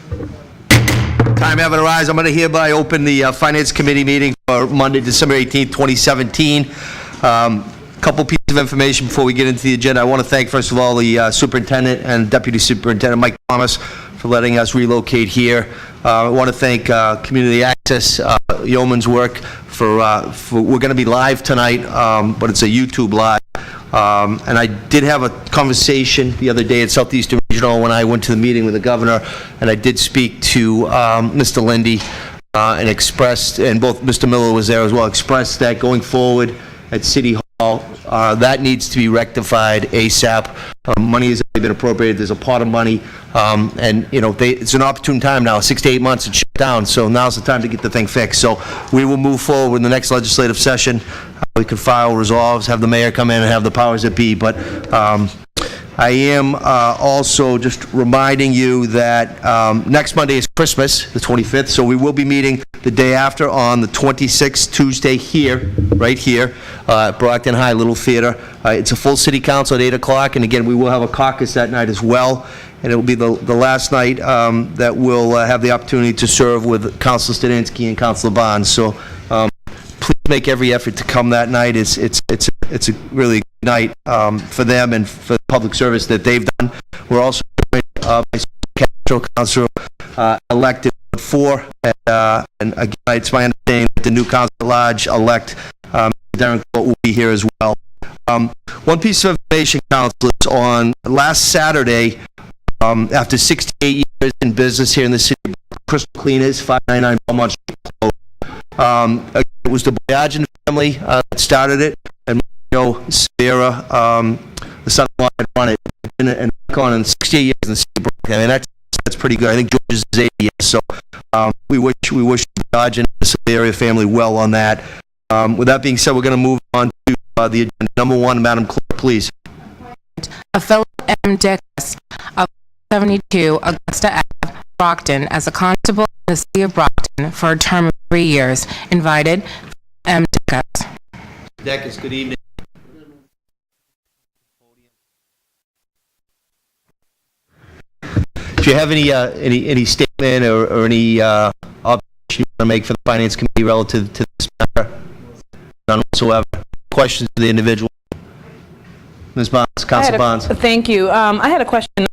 Time having arrived, I'm going to hereby open the Finance Committee meeting for Monday, December 18th, 2017. Couple pieces of information before we get into the agenda. I want to thank, first of all, the Superintendent and Deputy Superintendent Mike Thomas for letting us relocate here. I want to thank Community Access, Yeoman's Work, for we're going to be live tonight, but it's a YouTube live. And I did have a conversation the other day at Southeastern Regional when I went to the meeting with the governor, and I did speak to Mr. Lindy and expressed, and both Mr. Miller was there as well, expressed that going forward at City Hall, that needs to be rectified ASAP. Money has already been appropriated. There's a pot of money, and you know it's an opportune time now. 6 to 8 months to shut down, so now's the time to get the thing fixed. So we will move forward in the next legislative session. We can file resolves, have the mayor come in and have the powers that be. But I am also just reminding you that next Monday is Christmas, the 25th, so we will be meeting the day after on the 26th, Tuesday here, right here, at Brockton High Little Theater. It's a full city council at 8 o'clock, and again, we will have a caucus that night as well, and it will be the last night that we'll have the opportunity to serve with Councilor Stadinsky and Councilor Barnes. So please make every effort to come that night. It's a really good night for them and for the public service that they've done. We're also joined by Councilor elected 4, and again, it's my understanding that the new Councilor at Large elect Darren Court will be here as well. One piece of information, councilors, on last Saturday, after 68 years in business here in the city, Crystal Cleaners, 599 Belmont Street. It was the Boyajian family that started it, and Mario Sierra, the son-in-law, had run it, and gone in 68 years in the city of Brockton. I mean, that's pretty good. I think George is 80 years, so we wish the Boyajian and the area family well on that. With that being said, we're going to move on to the agenda. Number 1, Madam Clerk, please. A Philip M. Dickus of 72 Augusta Ave, Brockton, as a constable in the city of Brockton for a term of 3 years. Invited, M. Dickus. Dickus, good evening. Do you have any statement or any observation you want to make for the Finance Committee relative to this matter? None whatsoever. Questions to the individual? Ms. Bonds, Council Bonds. Thank you. I had a question.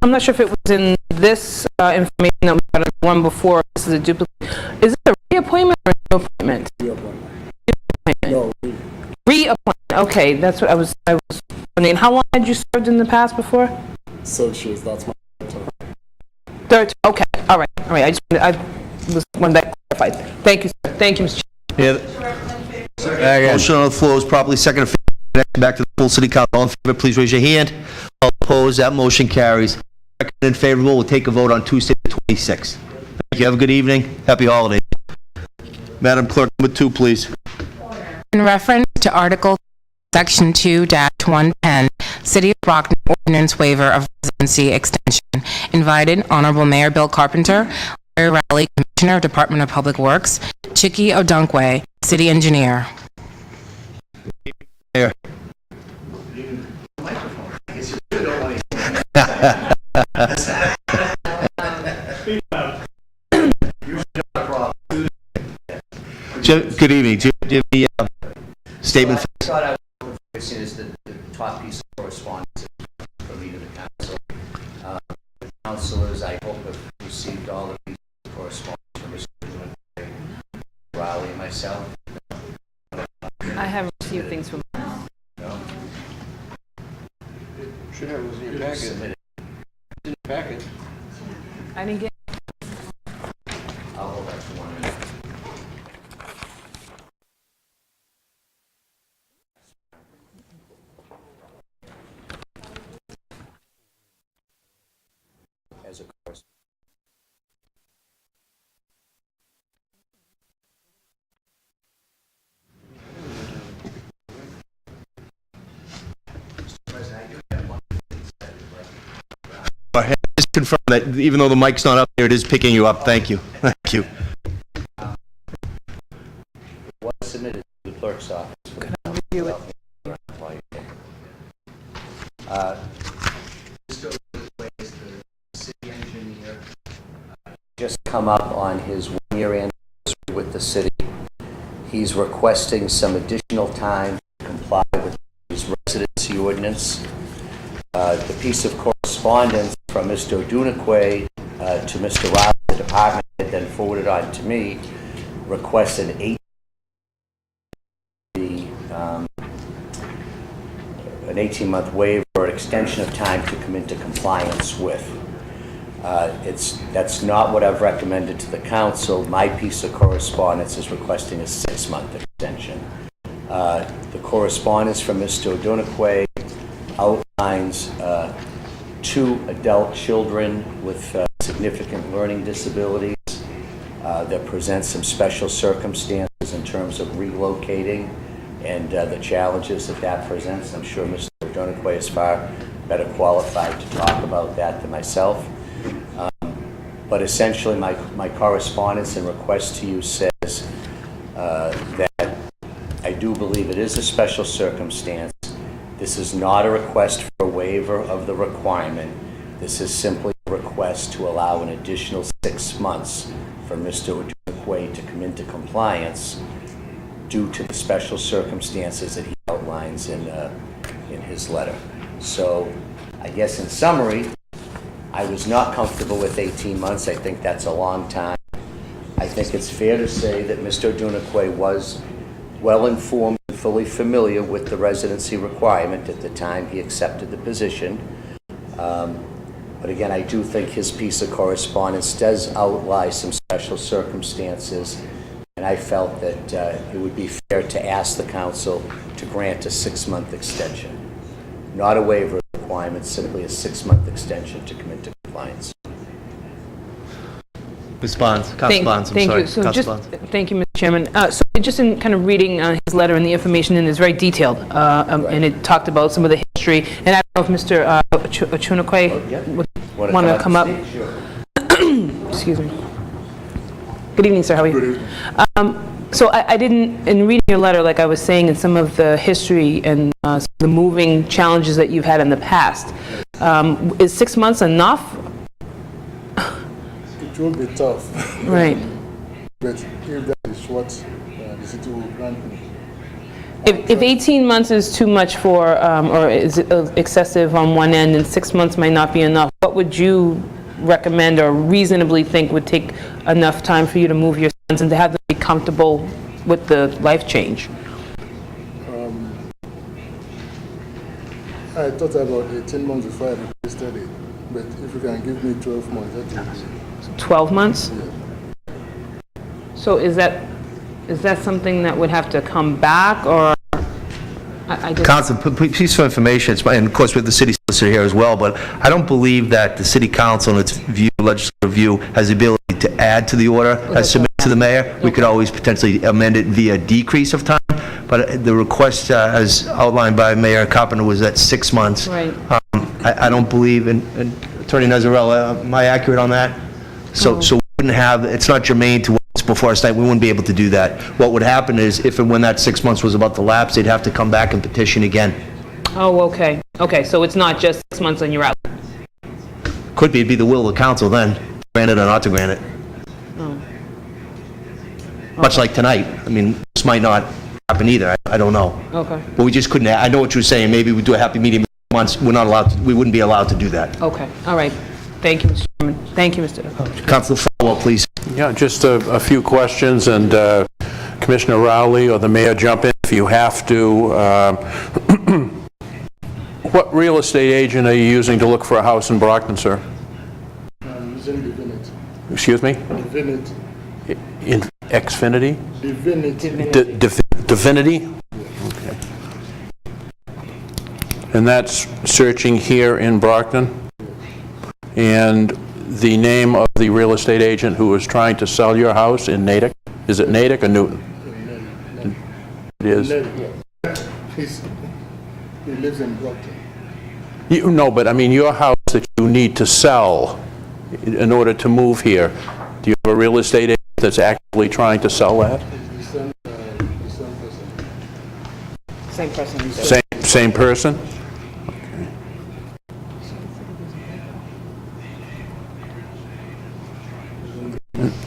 I'm not sure if it was in this information that we got one before. This is a duplicate. Is it a reappointment or a new appointment? Reappointment. No. Reappointment. Okay, that's what I was wondering. How long had you served in the past before? 6 years. That's my third. Okay. All right. I just wanted that clarified. Thank you, sir. Thank you, Mr. Chairman. Yeah. Motion on the floor is properly seconded. Back to the full city council. All in favor, please raise your hand. All opposed, that motion carries. Second and favorable, we'll take a vote on Tuesday the 26th. Thank you. Have a good evening. Happy holidays. Madam Clerk, number 2, please. In reference to Article Section 2-110, City of Brockton Ordinance Waiver of Residency Extension. Invited, Honorable Mayor Bill Carpenter, Larry Rowley, Commissioner, Department of Public Works, Chickie Odunkwe, City Engineer. Mayor. Good evening. Do you have any statement? I thought I was fixing is the top piece of correspondence for me to the council. The councilors, I hope, have received all of these correspondence from Mr. Rowley and myself. I have received things from. No. should have was in your packet. Submitted. In your packet. I didn't get. I'll hold that for 1 minute. As a course. Just confirm that even though the mic's not up there, it is picking you up. Thank you. Thank you. Was submitted to the clerk's office. Review it. Just over the place, the city engineer come up on his one-year anniversary with the city. He's requesting some additional time to comply with his residency ordinance. The piece of correspondence from Mr. Odunakwe to Mr. Riley, the department head, then forwarded on to me, requests an 18-month waiver or extension of time to come into compliance with. That's not what I've recommended to the council. My piece of correspondence is requesting a 6-month extension. The correspondence from Mr. Odunakwe outlines 2 adult children with significant learning disabilities that present some special circumstances in terms of relocating and the challenges that presents. I'm sure Mr. Odunakwe is far better qualified to talk about that than myself. But essentially, my correspondence and request to you says that I do believe it is a special circumstance. This is not a request for a waiver of the requirement. This is simply a request to allow an additional 6 months for Mr. Odunakwe to come into compliance due to the special circumstances that he outlines in his letter. So I guess in summary, I was not comfortable with 18 months. I think that's a long time. I think it's fair to say that Mr. Odunakwe was well-informed and fully familiar with the residency requirement at the time he accepted the position. But again, I do think his piece of correspondence does outline some special circumstances, and I felt that it would be fair to ask the council to grant a 6-month extension. Not a waiver requirement, simply a 6-month extension to come into compliance. Ms. Bonds, Council Bonds, I'm Thank sorry. you. So Council just, Bonds. thank you, Mr. Chairman. So just in kind of reading his letter and the information in it is very detailed, and it talked about some of the history. And I don't know if Mr. Odunakwe would want to come up. Sure. Excuse me. Good evening, sir. How are you? Good evening. So I didn't, in reading your letter, like I was saying, in some of the history and some of the moving challenges that you've had in the past, is 6 months enough? It will be tough. Right. But if that is what the city will grant me. If 18 months is too much for, or is excessive on one end, and 6 months might not be enough, what would you recommend or reasonably think would take enough time for you to move your sons and to have them be comfortable with the life change? I thought about 18 months before I requested it. But if you can give me 12 months, that will be. 12 months? Yeah. So is that something that would have to come back, or? I just, Council, piece of information, and of course we have the city solicitor here as well, but I don't believe that the city council in its view, legislative view, has the ability to add to the order as submitted to the mayor. We could always potentially amend it via decrease of time, but the request as outlined by Mayor Carpenter was at 6 months. Right. I don't believe, and Attorney Nazarella, am I accurate on that? So we wouldn't have, it's not germane to what's before us tonight, we wouldn't be able to do that. What would happen is, if and when that 6 months was about to lapse, they'd have to come back and petition again. oh, okay. Okay, so it's not just 6 months and you're out. Could be, it'd be the will of the council then, to grant it or not to grant it. Much like tonight. I mean, this might not happen either, I don't know. Okay. But we just couldn't, I know what you're saying, maybe we do a happy medium months, we're not allowed, we wouldn't be allowed to do that. Okay, all right. Thank you, Mr. Chairman. Thank you, Mr. Councilor Falwell, please. Yeah, just a few questions, and Commissioner Rowley or the mayor jump in if you have to. What real estate agent are you using to look for a house in Brockton, sir? I'm using Divinity. Excuse me? Divinity. In Xfinity? Divinity. Divinity? Okay. And that's searching here in Brockton? And the name of the real estate agent who is trying to sell your house in Natick? Is it Natick or Newton? It is. He lives in Brockton. No, but I mean your house that you need to sell in order to move here. Do you have a real estate agent that's actively trying to sell that? It's the same person. Same person. Same person?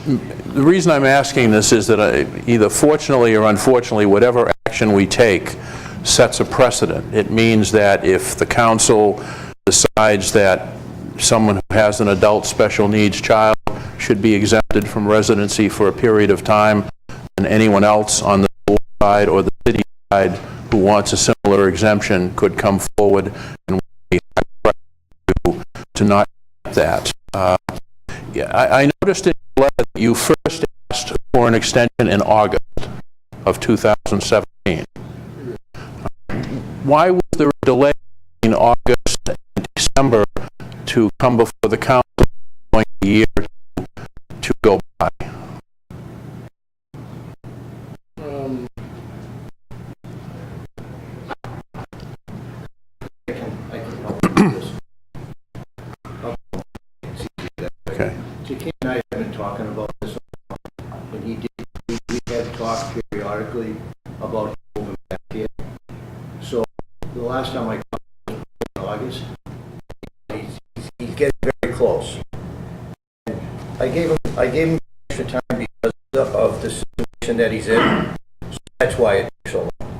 The reason I'm asking this is that either fortunately or unfortunately, whatever action we take sets a precedent. It means that if the council decides that someone who has an adult special needs child should be exempted from residency for a period of time, and anyone else on the school side or the city side who wants a similar exemption could come forward, and we to not get that. Yeah, I noticed in your letter that you first asked for an extension in August of 2017. Why was there a delay in August and December to come before the council a year to go by? Okay. J.K. and I have been talking about this, and we had talked periodically about moving back here. So the last time I talked was in August. He's getting very close. And I gave him extra time because of the situation that he's in. So that's why it took so long.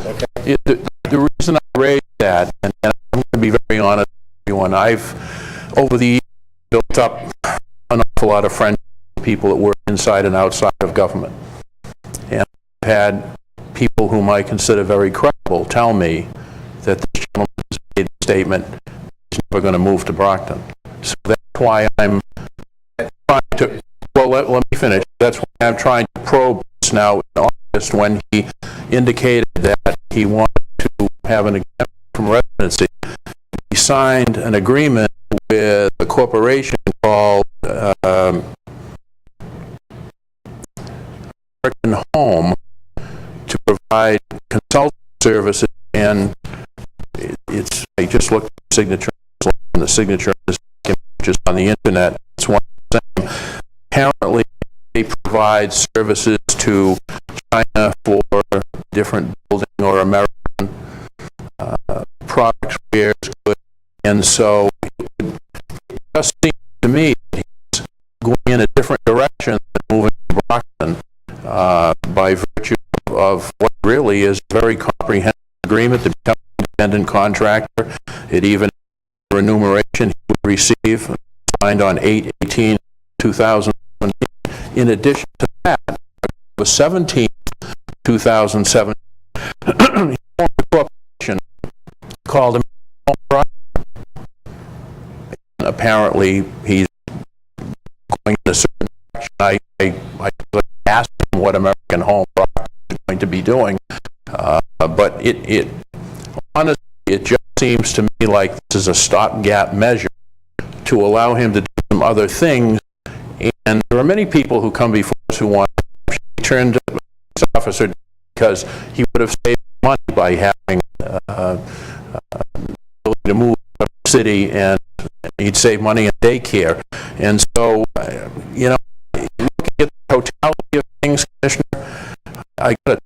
Okay. The reason I raised that, and I'm going to be very honest with everyone, I've, over the years, built up an awful lot of friends, people that work inside and outside of government. And I've had people whom I consider very credible tell me that this gentleman has made a statement he's never going to move to Brockton. So that's why I'm trying to, well, let me finish. That's why I'm trying to probe this now in August when he indicated that he wanted to have an exemption from residency. He signed an agreement with a corporation called Brockton Home to provide consulting services, and I just looked at the signature, and the signature is just on the internet. It's one of the same. Apparently, they provide services to China for different building or American products, wares, goods, and so it just seems to me that he's going in a different direction than moving to Brockton by virtue of what really is a very comprehensive agreement to become an independent contractor. It even remuneration he would receive, signed on 8/18/2017. In addition to that, the 17th, 2007, the corporation called him. Apparently, he's going in a certain direction. I asked him what American Home is going to be doing, but it honestly, it just seems to me like this is a stopgap measure to allow him to do some other things. And there are many people who come before us who want to turn to the police officer because he would have saved money by having to move to the city, and he'd save money in daycare. And so, looking at the totality of things, Commissioner, it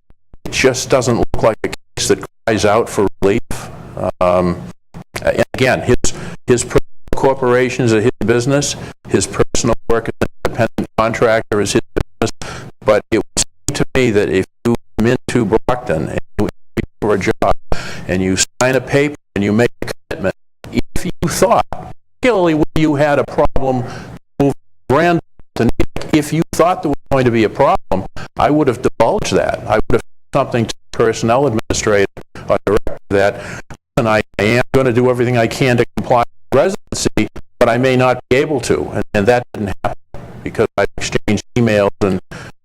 just doesn't look like a case that cries out for relief. And again, his corporations are his business, his personal work as an independent contractor is his business, but it would seem to me that if you come into Brockton and you interview for a job and you sign a paper and you make a commitment, if you thought, particularly when you had a problem moving Brandon to Natick, if you thought there was going to be a problem, I would have divulged that. I would have said something to the personnel administrator or director that, and I am going to do everything I can to comply with residency, but I may not be able to. And that didn't happen because I exchanged emails and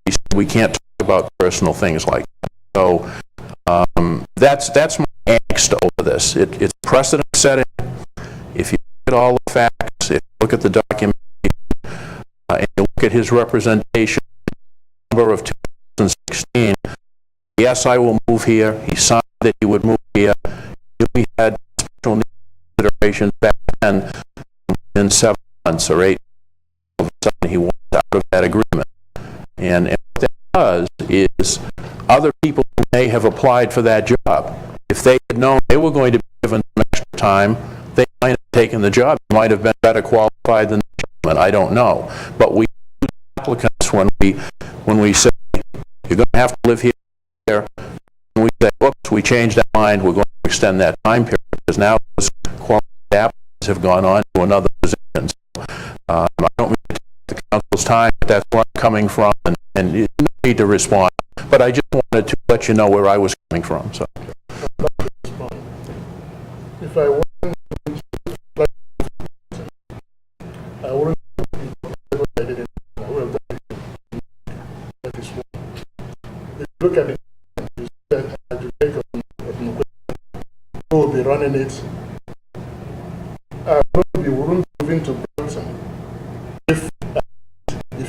he said we can't talk about personal things like that. So that's my angst over this. It's precedent setting. If you look at all the facts, if you look at the documentation, and you look at his representation in November of 2016, yes, I will move here. He signed that he would move here. We had special needs considerations back then. In 7 months or 8, all of a sudden he walked out of that agreement. And what that does is other people who may have applied for that job, if they had known they were going to be given some extra time, they might have taken the job. They might have been better qualified than the I don't know. But we applicants, when we say, you're going to have to live here, and we say, whoops, we changed our mind, we're going to extend that time period, because now those qualified applicants have gone on to another position. So, I don't mean to take the council's time, but that's where I'm coming from, and you need to respond. But I just wanted to let you know where I was coming from. So, If I want, I wouldn't. I didn't. I would have done it. That is one. If you look at it, you said who will be running it. We wouldn't move into Brockton. If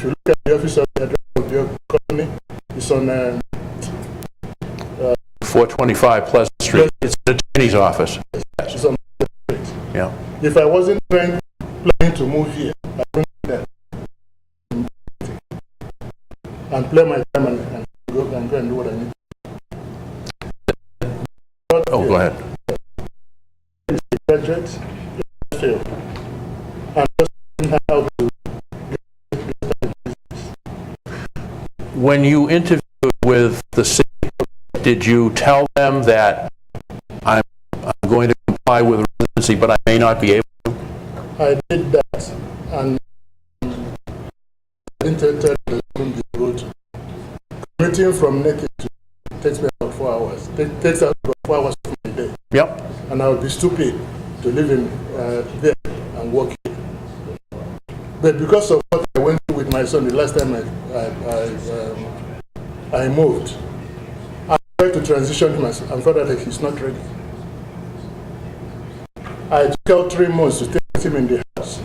you look at the office of the address of your company, it's on 425 Pleasant Street. It's the attorney's office. it's on the street. Yeah. If I wasn't planning to move here, I wouldn't do that. And play my time and go and do what I need. Oh, go ahead. Graduate, fail. And just learn how to When you interviewed with the city, did you tell them that I'm going to comply with residency, but I may not be able to? I did that, and I didn't tell them I wouldn't be able to. Commuting from Naked to takes me about 4 hours. Takes about 4 hours of my day. Yep. And I would be stupid to live in there and work here. But because of what I went through with my son the last time I moved, I tried to transition him and found out that he's not ready. I took out 3 months to take him in the house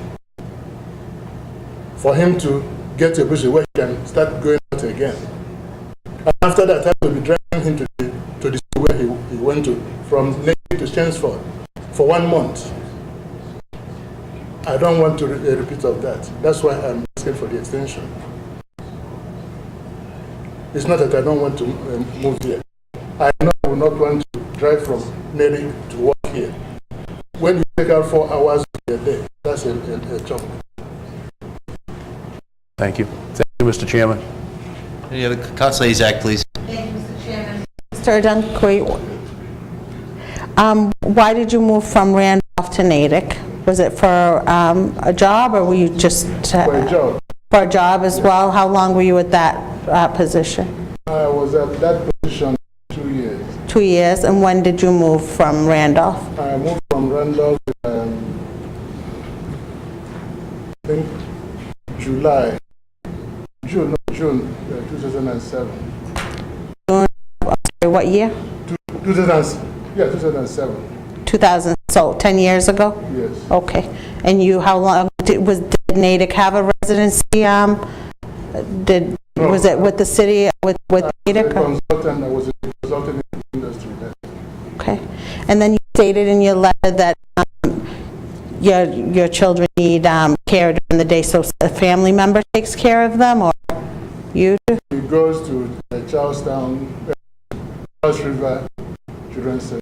for him to get to a position where he can start going out again. And after that, I had to be driving him to the school where he went to, from Naked to Chelmsford, for 1 month. I don't want to a repeat of that. That's why I'm asking for the extension. It's not that I don't want to move here. I know I will not want to drive from Neri to work here. When you take out 4 hours a day, that's a chunk. Thank you. Thank you, Mr. Chairman. Any other, Councilor Azak, please. Mr. Dunkley, why did you move from Randolph to Natick? Was it for a job, or were you just... For a job. For a job as well? How long were you at that position? I was at that position 2 years. 2 years. And when did you move from Randolph? I moved from Randolph I think June 2007. What year? 2007. 2000, so 10 years ago? Yes. Okay. And you, how long, did Natick have a residency? Was it with the city, with Natick? I was a consultant in the industry then. Okay. And then you stated in your letter that your children need care during the day, so a family member takes care of them, or you do? He goes to Charlestown, Charles River Children's Center.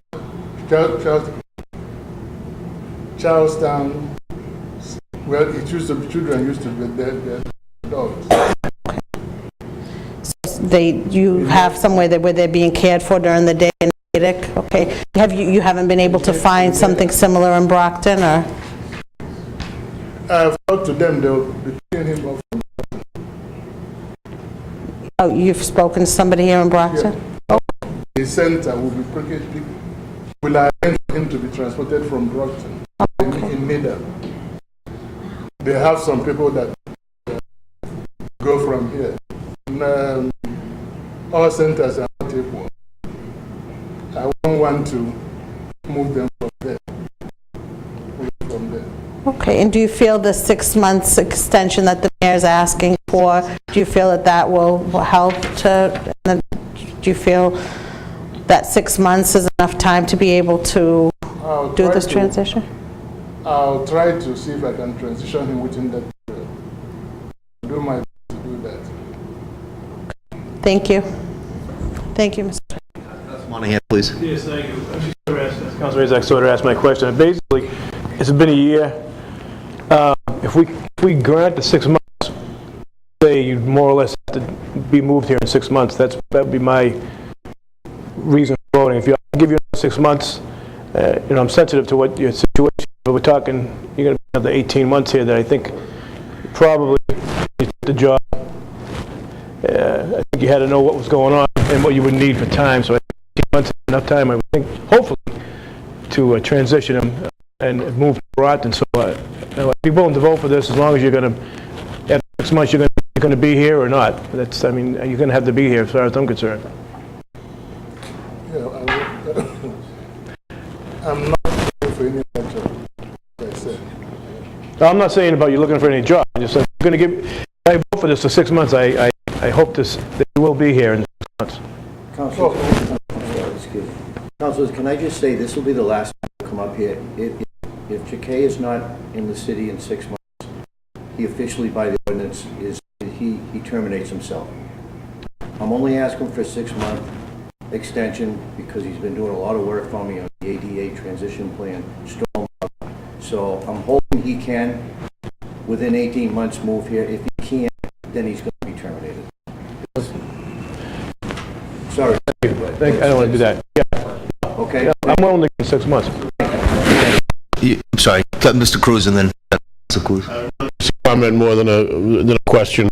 Charlestown, well, children used to be their dogs. So you have somewhere where they're being cared for during the day in Natick? Okay. You haven't been able to find something similar in Brockton, or? I've talked to them, they'll be picking him up from Oh, you've spoken to somebody here in Brockton? yeah. The center will be will arrange for him to be transported from Brockton in Needham. They have some people that go from here. And, all centers are not equal. I won't want to move them from there. Okay, and do you feel the 6 months extension that the mayor is asking for, do you feel that will help to, do you feel that 6 months is enough time to be able to do this transition? I'll try to see if I can transition him within that period. I'll do my best to do that. Thank you. Thank you, Mr. Monahan, please. Yes, thank you. Councilor Razak sort of asked my question. Basically, it's been a year. If we we grant the 6 months, say you more or less have to be moved here in 6 months, that'd be my reason for voting. If you give you 6 months, you know, I'm sensitive to what your situation, but we're talking, you're going to be another 18 months here that I think probably you took the job. I think you had to know what was going on and what you would need for time, so I think 18 months is enough time, I would think, hopefully, to transition him and move to Brockton. So I'd be willing to vote for this as long as you're going to, after 6 months, you're going to be here or not. That's, I mean, you're going to have to be here as far as I'm concerned. Yeah, I'm not looking for any other job, like I said. No, I'm not saying about you looking for any job. I'm just saying, I'm going to give, if I vote for this for 6 months, I hope that you will be here in 6 months. Councilors, can I just say, this will be the last time I'll come up here. If Jacquet is not in the city in 6 months, he officially, by the ordinance, he terminates himself. I'm only asking for a 6-month extension because he's been doing a lot of work for me on the ADA transition plan, stormwater. So I'm hoping he can, within 18 months, move here. If he can't, then he's going to be terminated. Sorry. I don't want to do that. Yeah. Okay. Yeah, I'm willing to give 6 months. I'm sorry, Mr. Cruz and then Mr. Cruz. Comment more than a question.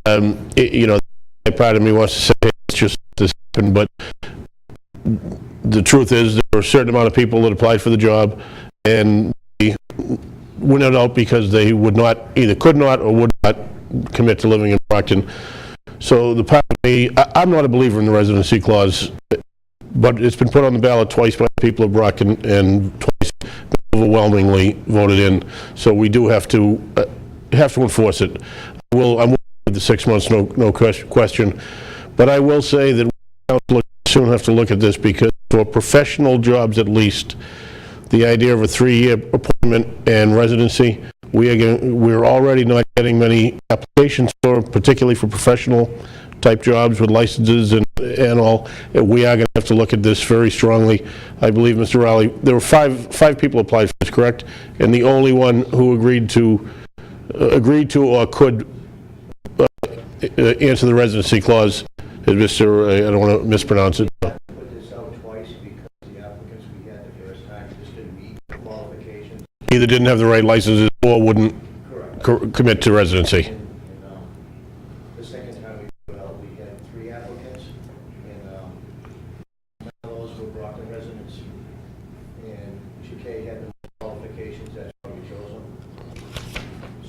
You know, part of me wants to say, hey, it's just this happened, but the truth is there were a certain amount of people that applied for the job, and they went out because they would not, either could not or would not commit to living in Brockton. So the part of me, I'm not a believer in the residency clause, but it's been put on the ballot twice by the people of Brockton and twice overwhelmingly voted in. So we do have to enforce it. I'm willing to the 6 months, no question. But I will say that we soon have to look at this, because for professional jobs at least, the idea of a 3-year appointment and residency, we're already not getting many applications for, particularly for professional type jobs with licenses and all. We are going to have to look at this very strongly. I believe, Mr. Rowley, there were five people applied for this, correct? And the only one who agreed to or could answer the residency clause is Mr. I don't want to mispronounce it. Put this out twice because the applicants we had the first time just didn't meet qualifications. Either didn't have the right licenses or wouldn't commit to residency. The second time we put out, we had 3 applicants, and none of those were Brockton residents, and Jacquet had the qualifications, that's why we chose them.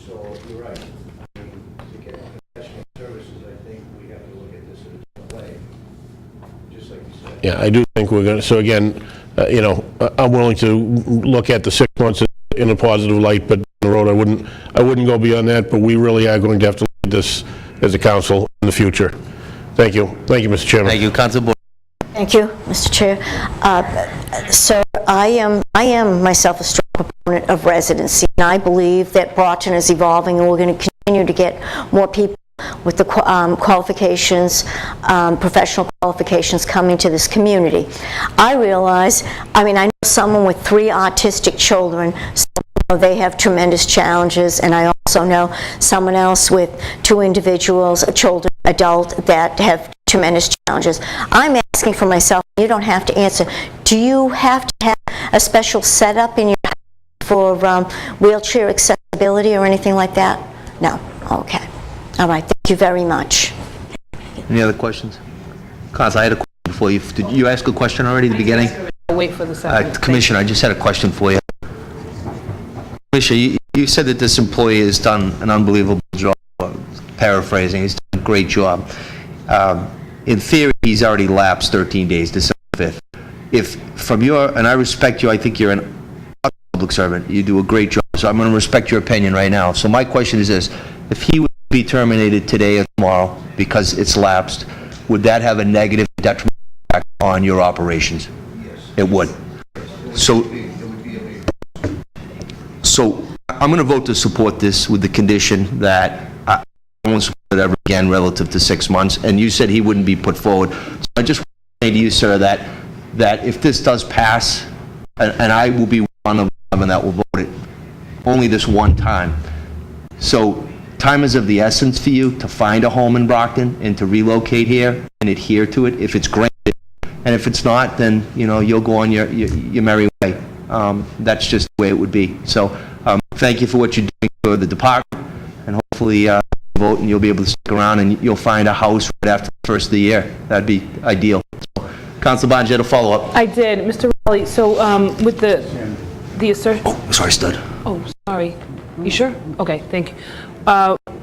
So you're right. I mean, to get professional services, I think we have to look at this in a different way, just like you said. Yeah, I do think we're going to, so again, you know, I'm willing to look at the 6 months in a positive light, but on the road, I wouldn't go beyond that, but we really are going to have to look at this as a council in the future. Thank you. Thank you, Mr. Chairman. Thank you, Council Board. Thank you, Mr. Chair. So I am myself a strong proponent of residency, and I believe that Brockton is evolving, and we're going to continue to get more people with the qualifications, professional qualifications coming to this community. I realize, I mean, I know someone with 3 autistic children, so they have tremendous challenges, and I also know someone else with 2 individuals, a children, adult, that have tremendous challenges. I'm asking for myself, you don't have to answer, do you have to have a special setup in your house for wheelchair accessibility or anything like that? No? Okay. All right, thank you very much. Any other questions? Council, I had a question for you. Did you ask a question already at the beginning? I'll wait for the second. Commissioner, I just had a question for you. Commissioner, you said that this employee has done an unbelievable job, paraphrasing, he's done a great job. In theory, he's already lapsed 13 days, December 5th. If, from your, and I respect you, I think you're an public servant, you do a great job, so I'm going to respect your opinion right now. So my question is this, if he would be terminated today or tomorrow because it's lapsed, would that have a negative detrimental impact on your operations? Yes. It would. So I'm going to vote to support this with the condition that I won't support it ever again relative to 6 months, and you said he wouldn't be put forward. So I just want to say to you, sir, that if this does pass, and I will be one of them that will vote it only this one time, So time is of the essence for you to find a home in Brockton and to relocate here and adhere to it if it's granted. And if it's not, then, you know, you'll go on your merry way. That's just the way it would be. So thank you for what you're doing for the department, and hopefully vote and you'll be able to stick around and you'll find a house right after the first of the year. That'd be ideal. So, Councilor Barnes, you had a follow-up. I did. Mr. Rowley, so with the assertion... Oh, sorry, Stud. Oh, sorry. You sure? Okay, thank you.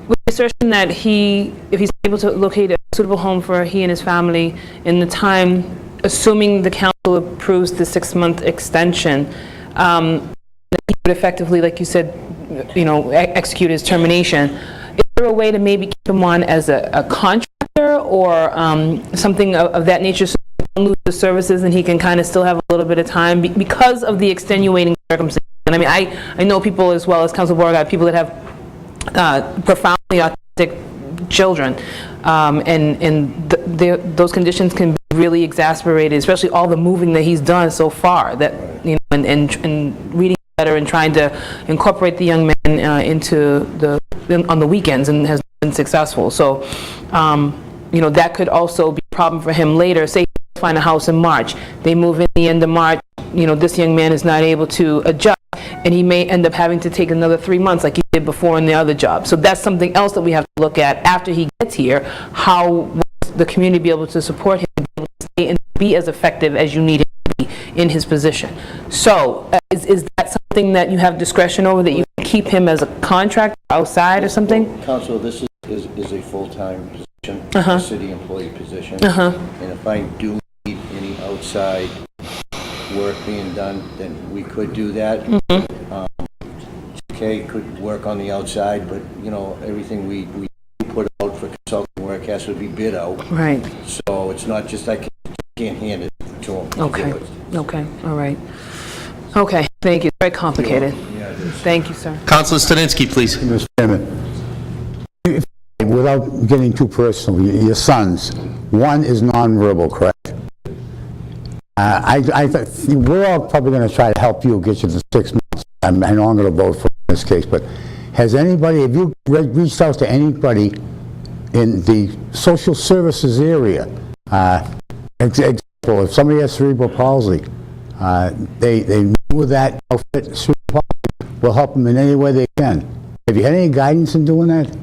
With the assertion that if he's able to locate a suitable home for he and his family in the time, assuming the council approves the 6-month extension, that he would effectively, like you said, you know, execute his termination. Is there a way to maybe keep him on as a contractor or something of that nature, so he don't lose the services and he can kind of still have a little bit of time because of the extenuating circumstances? And I mean, I know people as well as Council Beauregard, people that have profoundly autistic children, and those conditions can be really exacerbated, especially all the moving that he's done so far. That, you know, and reading better and trying to incorporate the young man on the weekends, and has been successful. So, you know, that could also be a problem for him later. Say he find a house in March, they move in the end of March. You know, this young man is not able to adjust, and he may end up having to take another 3 months like he did before in the other job. So that's something else that we have to look at after he gets here. How will the community be able to support him, be able to stay and be as effective as you need him to be in his position? So is that something that you have discretion over, that you can keep him as a contractor outside or something? Council, this is a full-time position, a city employee position. And if I do need any outside work being done, then we could do that. Okay, could work on the outside, but, you know, everything we put out for consulting work has to be bid out. Right. So it's not just I can't hand it to him. Okay. Okay. All right. Okay. Thank you. It's very complicated. Yeah, it is. Thank you, sir. Councilor Staninsky, please. Mr. Chairman, without getting too personal, your sons, one is nonverbal, correct? We're all probably going to try to help you get you the 6 months. I know I'm going to vote for in this case, but have you reached out to anybody in the social services area? Example, if somebody has cerebral palsy, they meet with that outfit, cerebral palsy, will help them in any way they can. Have you had any guidance in doing that?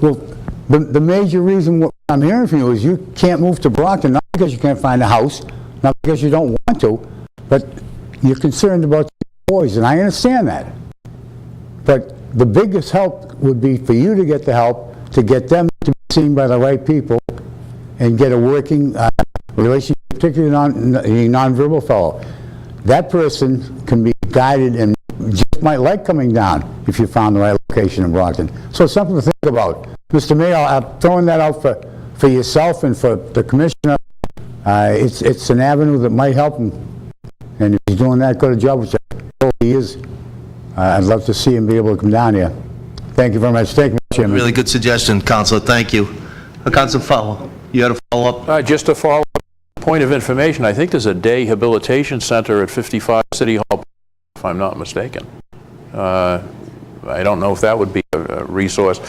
Well, the major reason what I'm hearing from you is you can't move to Brockton, not because you can't find a house, not because you don't want to, but you're concerned about the boys, and I understand that. But the biggest help would be for you to get the help, to get them to be seen by the right people, and get a working relationship, particularly a nonverbal fellow. That person can be guided and just might like coming down if you found the right location in Brockton. So it's something to think about. Mr. Mayor, I'm throwing that out for yourself and for the commissioner. It's an avenue that might help him. And if he's doing that good a job, which I hope he is, I'd love to see him be able to come down here. Thank you very much. Thank you, Mr. Chairman. Really good suggestion, Councilor. Thank you. Councilor Fowler, you had a follow-up? Just a follow-up point of information. I think there's a day habilitation center at 55 City Hall, if I'm not mistaken. I don't know if that would be a resource.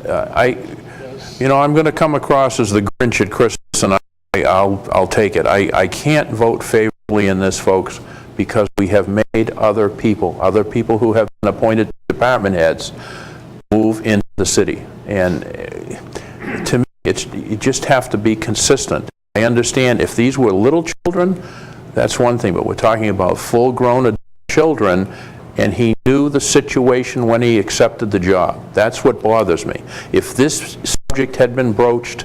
I'm going to come across as the Grinch at Christmas, and I'll take it. I can't vote favorably in this, folks, because we have made other people who have been appointed department heads move into the city. And to me, you just have to be consistent. I understand if these were little children, that's one thing, but we're talking about full-grown children, and he knew the situation when he accepted the job. That's what bothers me. If this subject had been broached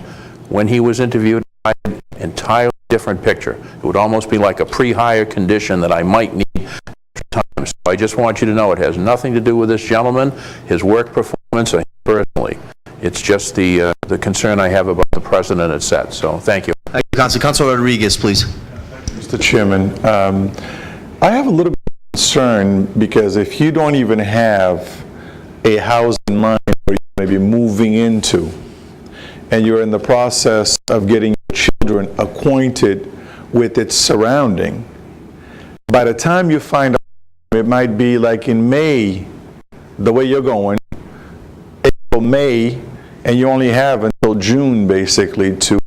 when he was interviewed, I had an entirely different picture. It would almost be like a pre-hire condition that I might need extra time. So I just want you to know it has nothing to do with this gentleman, his work performance, or him personally. It's just the concern I have about the precedent it set. So thank you. Thank you, Councilor. Councilor Rodriguez, please. Mr. Chairman, I have a little bit of concern because if you don't even have a house in mind where you're going to be moving into, and you're in the process of getting your children acquainted with its surrounding, by the time you find out, it might be like in May, the way you're going, April, May, and you only have until June, basically, to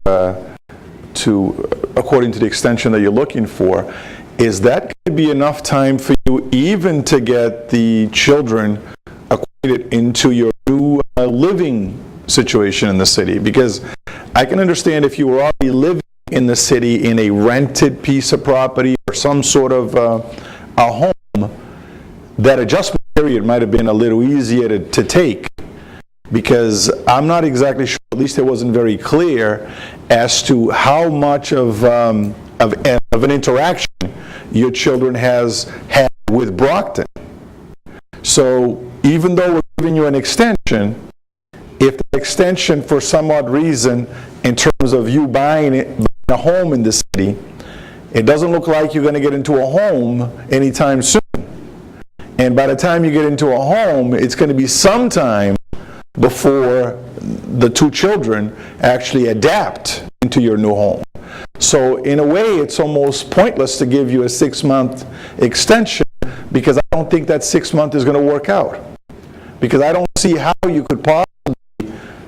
according to the extension that you're looking for. Is that going to be enough time for you even to get the children acquainted into your new living situation in the city? Because I can understand if you were already living in the city in a rented piece of property or some sort of a home, that adjustment period might have been a little easier to take, because I'm not exactly sure, at least it wasn't very clear, as to how much of an interaction your children has had with Brockton. So even though we're giving you an extension, if the extension for some odd reason, in terms of you buying a home in the city, it doesn't look like you're going to get into a home anytime soon. And by the time you get into a home, it's going to be some time before the two children actually adapt into your new home. So in a way, it's almost pointless to give you a 6-month extension, because I don't think that 6 months is going to work out. Because I don't see how you could possibly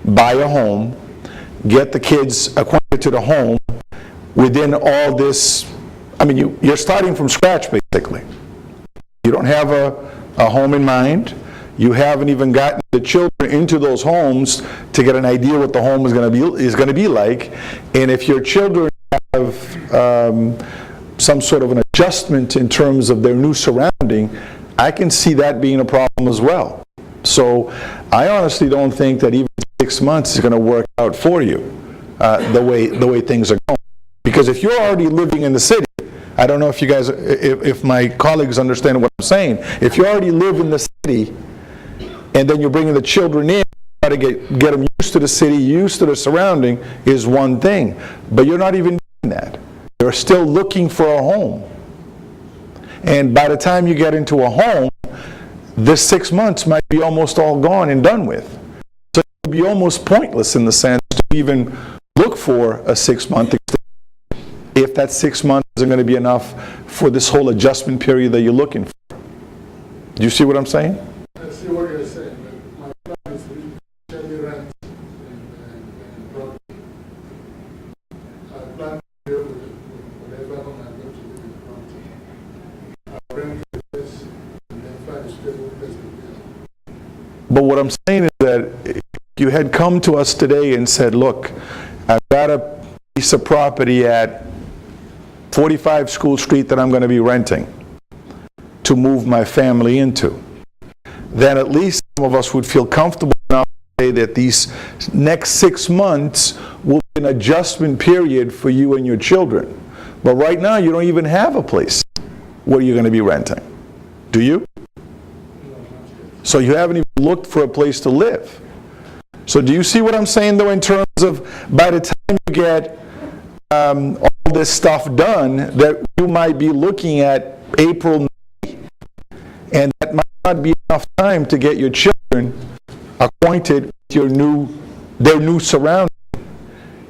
buy a home, get the kids acquainted to the home within all this. I mean, you're starting from scratch, basically. You don't have a home in mind. You haven't even gotten the children into those homes to get an idea what the home is going to be like. And if your children have some sort of an adjustment in terms of their new surrounding, I can see that being a problem as well. So I honestly don't think that even 6 months is going to work out for you the way things are going. Because if you're already living in the city, I don't know if you guys, if my colleagues understand what I'm saying. If you already live in the city, and then you're bringing the children in, try to get them used to the city, used to the surrounding, is one thing. But you're not even doing that. You're still looking for a home. And by the time you get into a home, this 6 months might be almost all gone and done with. So it would be almost pointless in the sense to even look for a 6-month extension if that 6 months isn't going to be enough for this whole adjustment period that you're looking for. Do you see what I'm saying? I see what you're saying, but my plan is to usually rent in Brockton. I plan to deal with whatever home I'm going to live in Brockton. I'll rent the place and then find a stable place to live. But what I'm saying is that if you had come to us today and said, look, I've got a piece of property at 45 School Street that I'm going to be renting to move my family into, then at least some of us would feel comfortable enough to say that these next 6 months will be an adjustment period for you and your children. But right now, you don't even have a place where you're going to be renting. Do you? So you haven't even looked for a place to live. So do you see what I'm saying, though, in terms of by the time you get all this stuff done, that you might be looking at April, May, and that might not be enough time to get your children acquainted with their new surroundings.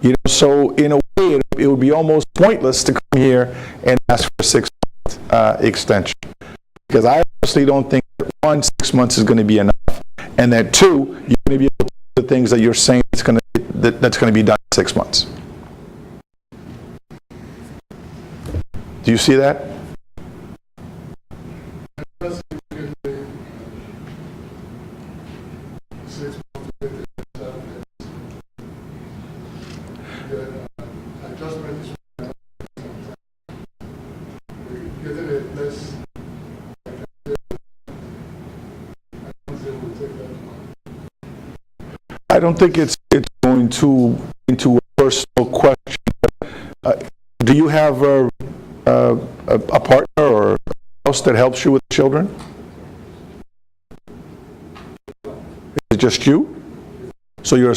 You know, so in a way, it would be almost pointless to come here and ask for a 6-month extension, because I honestly don't think that 1, 6 months is going to be enough, and that 2, you're going to be able to do the things that you're saying that's going to be done in 6 months. Do you see that? I don't think it's going into a personal question. Do you have a partner or a spouse that helps you with children? Is it just you? So you're a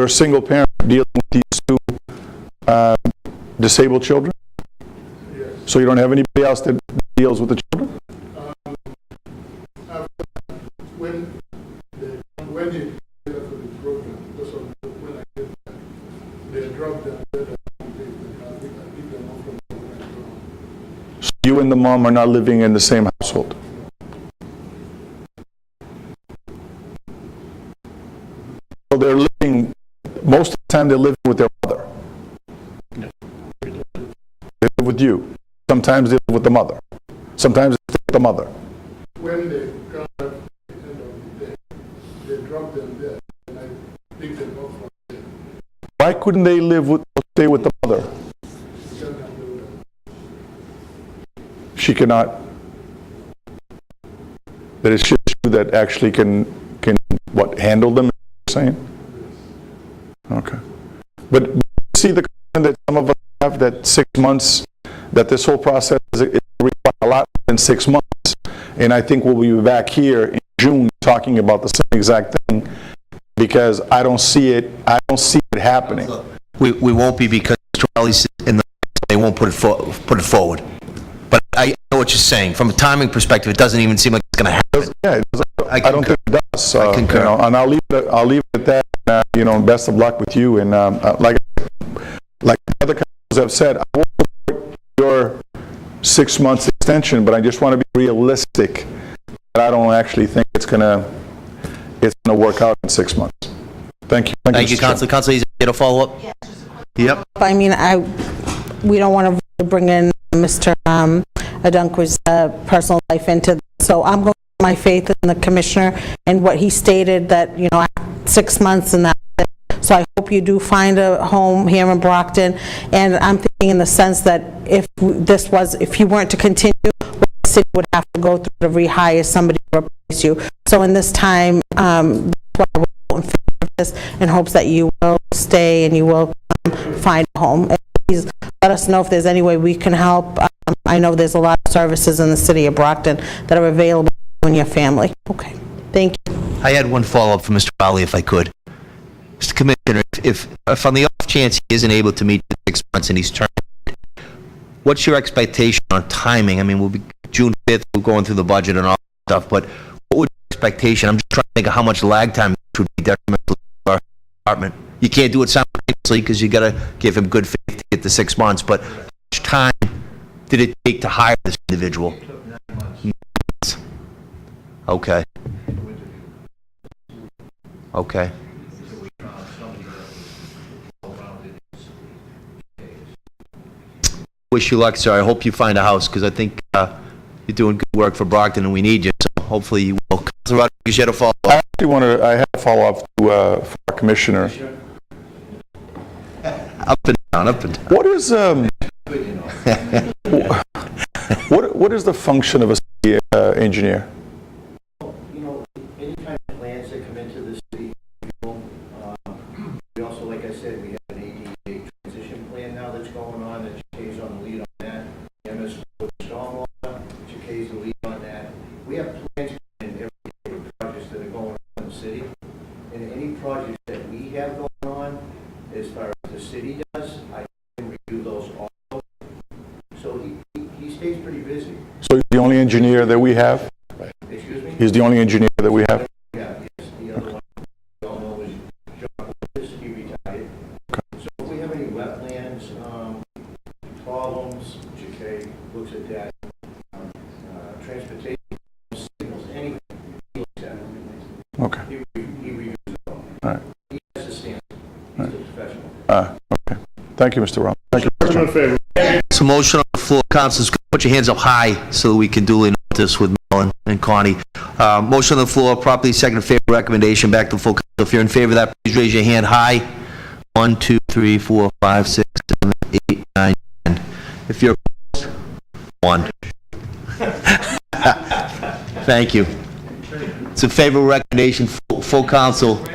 single parent dealing with these 2 disabled children? Yes. So you don't have anybody else that deals with the children? When you get for the program, that's when I get them, they drop them there, I pick them up from the program. You and the mom are not living in the same household. So they're living, most of the time they're living with their mother. They live with you. Sometimes they live with the mother. Sometimes they live with the mother. When they come at the end of the day, they drop them there, and I pick them up from there. Why couldn't they stay with the mother? She cannot. That is she that actually can what, handle them, you're saying? Okay. But see the concern that some of us have, that 6 months, that this whole process is require a lot in 6 months. And I think we'll be back here in June talking about the same exact thing, because I don't see it happening. We won't be, because Mr. Riley's in the, they won't put it forward. But I know what you're saying. From a timing perspective, it doesn't even seem like it's going to happen. Yeah, I don't think it does. I concur. You know, and I'll leave it at that. You know, best of luck with you. And like the other councils have said, I will support your 6 months extension, but I just want to be realistic. But I don't actually think it's gonna work out in 6 months. Thank you. Thank you, Councilor. Councilor, you get a follow-up? Yeah. Yep. I mean, we don't want to bring in Mr. Adunkwa's personal life into this, so I'm going to put my faith in the commissioner and what he stated, that, you know, 6 months and that's it. So I hope you do find a home here in Brockton, and I'm thinking in the sense that if you weren't to continue, the city would have to go through to rehire somebody to replace you. So in this time, that's why we're in favor of this, in hopes that you will stay and you will find a home. And please let us know if there's any way we can help. I know there's a lot of services in the city of Brockton that are available to you and your family. Okay, thank you. I had one follow-up for Mr. Riley, if I could. Mr. Commissioner, if on the off chance he isn't able to meet the 6 months and he's terminated, what's your expectation on timing? I mean, we'll be June 5th, we're going through the budget and all that stuff, but what would your expectation? I'm just trying to think of how much lag time would be detrimental to our department. You can't do it simultaneously because you got to give him good faith to get the 6 months, but how much time did it take to hire this individual? It took 9 months. Okay. Okay. Wish you luck, sir. I hope you find a house, because I think you're doing good work for Brockton, and we need you. So hopefully you will. Councilor Rodriguez, you had a follow-up. I actually I had a follow-up to for our commissioner. Up and down, up and down. What is what is the function of a city engineer? You know, any kind of plans that come into the city, we also, like I said, we have an ADA transition plan now that's going on, that Chica's on the lead on that. MS with stormwater, Chica's the lead on that. We have plans in every projects that are going on in the city, and any projects that we have going on, as far as the city does, I can review those also. So he stays pretty busy. So he's the only engineer that we have? Excuse me? He's the only engineer that we have? Yeah, yes, the other one, we all know is John Lewis, he retired. Okay. So if we have any wetlands, problems, JK looks at that, transportation, signals, anything, he looks at it. Okay. He reviews it all. All right. He has a stance, he's a professional. Okay. Thank you, Mr. Ron. Thank you, Mr. Chairman. It's a motion on the floor. Councilors, put your hands up high so that we can duly note this with Mel and Connie. Motion on the floor, properly second in favor, recommendation back to full council. If you're in favor of that, please raise your hand high. 1, 2, 3, 4, 5, 6, 7, 8, 9, 10. If you're opposed, 1. Thank you. It's a favorable recommendation, full council.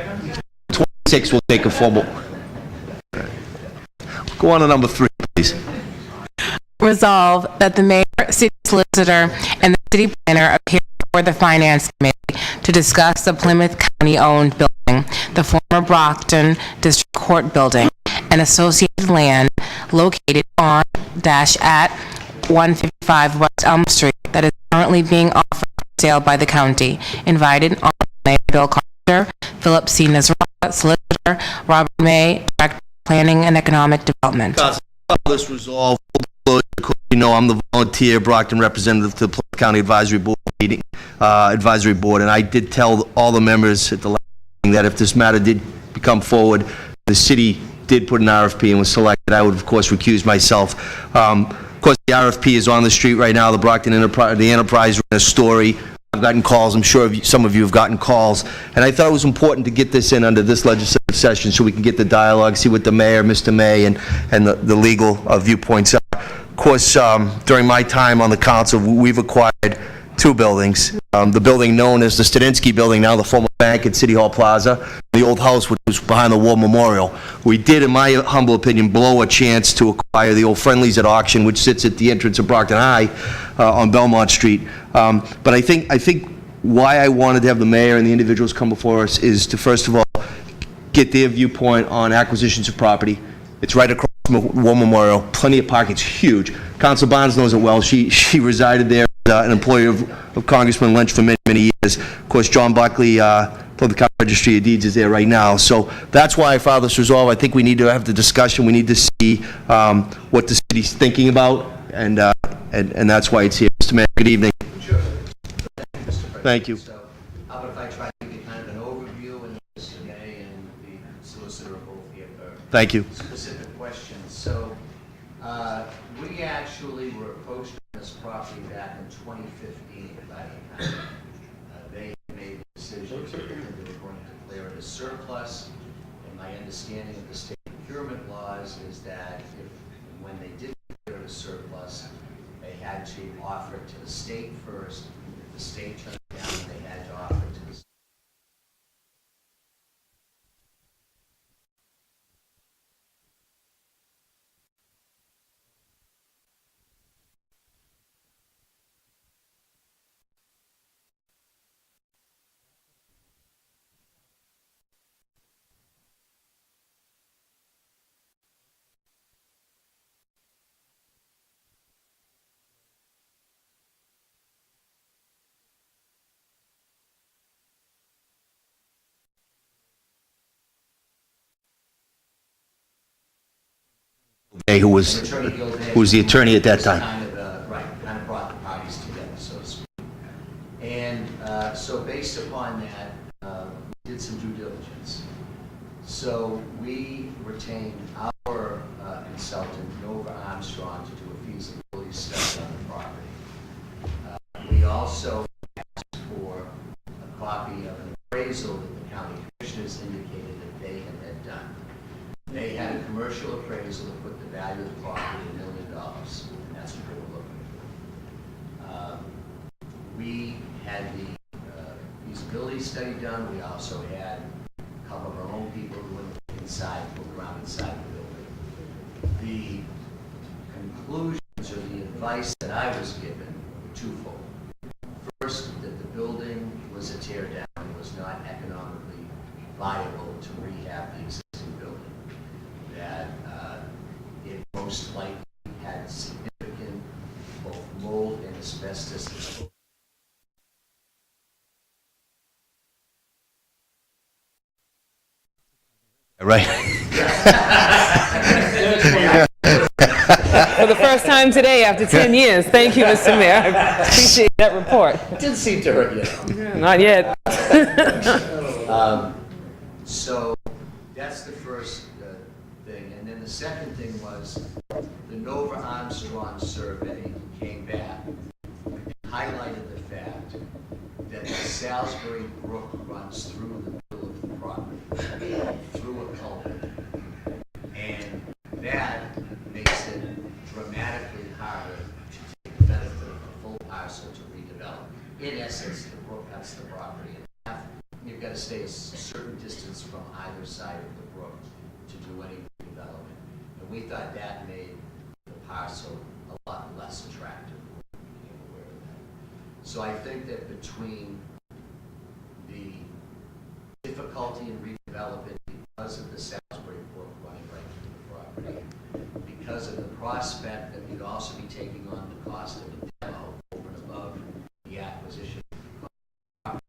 26 will take a formal. Go on to number 3, please. Resolve that the mayor, city solicitor, and the city planner appear before the finance committee to discuss the Plymouth County-owned building, the former Brockton District Court building, and associated land located on at 155 West Elm Street that is currently being offered for sale by the county. Invited on Mayor Bill Carpenter, Philip C. Nazrata, solicitor, Robert May, Director of Planning and Economic Development. Council, this resolve, full you know, I'm the volunteer Brockton representative to the Plymouth County Advisory Board meeting, Advisory Board, and I did tell all the members at the last meeting that if this matter did come forward, the city did put an RFP and was selected, I would of course recuse myself. Of course, the RFP is on the street right now. The Brockton Enterprise, the Enterprise ran a story. I've gotten calls. I'm sure some of you have gotten calls, and I thought it was important to get this in under this legislative session so we can get the dialogue, see what the mayor, Mr. May, and the legal viewpoints are. Of course, during my time on the council, we've acquired 2 buildings. The building known as the Studinsky Building, now the former bank at City Hall Plaza, the old house which was behind the War Memorial. We did, in my humble opinion, blow a chance to acquire the old Friendlies at auction, which sits at the entrance of Brockton High on Belmont Street. But I think why I wanted to have the mayor and the individuals come before us is to, first of all, get their viewpoint on acquisitions of property. It's right across from the War Memorial, plenty of parking, it's huge. Council Barnes knows it well. She resided there, an employee of Congressman Lynch for many, many years. Of course, John Buckley, Plymouth County Registry of Deeds, is there right now. So that's why I filed this resolve. I think we need to have the discussion. We need to see what the city's thinking about, and that's why it's here. Mr. Mayor, good evening. Sure. Thank you, Mr. President. Thank you. So, how about if I try to give kind of an overview, and Mr. May and the solicitor both here for Thank you. specific questions. So, we actually were approached on this property back in 2015 by the county. They made the decision that they were going to declare it as surplus. And my understanding of the state procurement laws is that when they did declare it as surplus, they had to offer it to the state first. If the state turned it down, they had to offer it to the state. Who was the attorney at that time. Kind of brought the parties together, so to speak. And so based upon that, we did some due diligence. So we retained our consultant, Nova Armstrong, to do a feasibility study on the property. We also asked for a copy of an appraisal that the county commissioners indicated that they had done. They had a commercial appraisal that put the value of the property at $1 million, and that's what they were looking for. We had the feasibility study done. We also had a couple of our own people who went inside, looked around inside the building. The conclusions or the advice that I was given were twofold. First, that the building was a tear down and was not economically viable to rehab the existing building. That it most likely had significant both mold and asbestos. Right. For the first time today, after 10 years. Thank you, Mr. Mayor. I appreciate that report. Didn't seem to hurt you. Not yet. So that's the first thing. And then the second thing was the Nova Armstrong survey came back and highlighted the fact that the Salisbury Brook runs through the middle of the property, through a culvert. And that makes it dramatically harder to take the benefit of a full parcel to redevelop. In essence, the brook cuts the property in half. You've got to stay a certain distance from either side of the brook to do any redevelopment. And we thought that made the parcel a lot less attractive. We became aware of that. So I think that between the difficulty in redevelopment because of the Salisbury Brook running right through the property, because of the prospect that we'd also be taking on the cost of a demo over and above the acquisition of the property.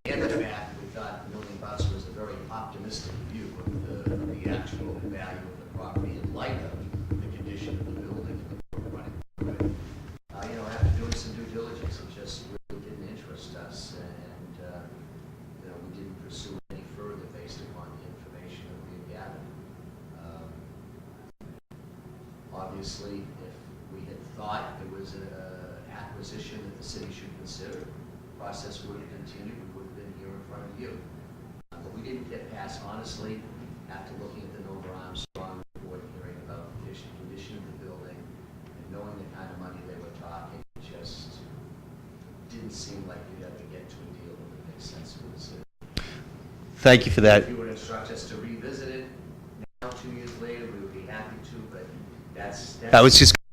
And the fact we thought $1 million was a very optimistic view of the actual value of the property in light of the condition of the building obviously, if we had thought it was an acquisition that the city should consider, the process would have continued, we would have been here in front of you. But we didn't get past, honestly, after looking at the Nova Armstrong report, hearing about the condition of the building, and knowing the kind of money they were talking, it just didn't seem like we'd ever get to a deal that would make sense for the city. Thank you for that. If you would instruct us to revisit it now, 2 years later, we would be happy to, but That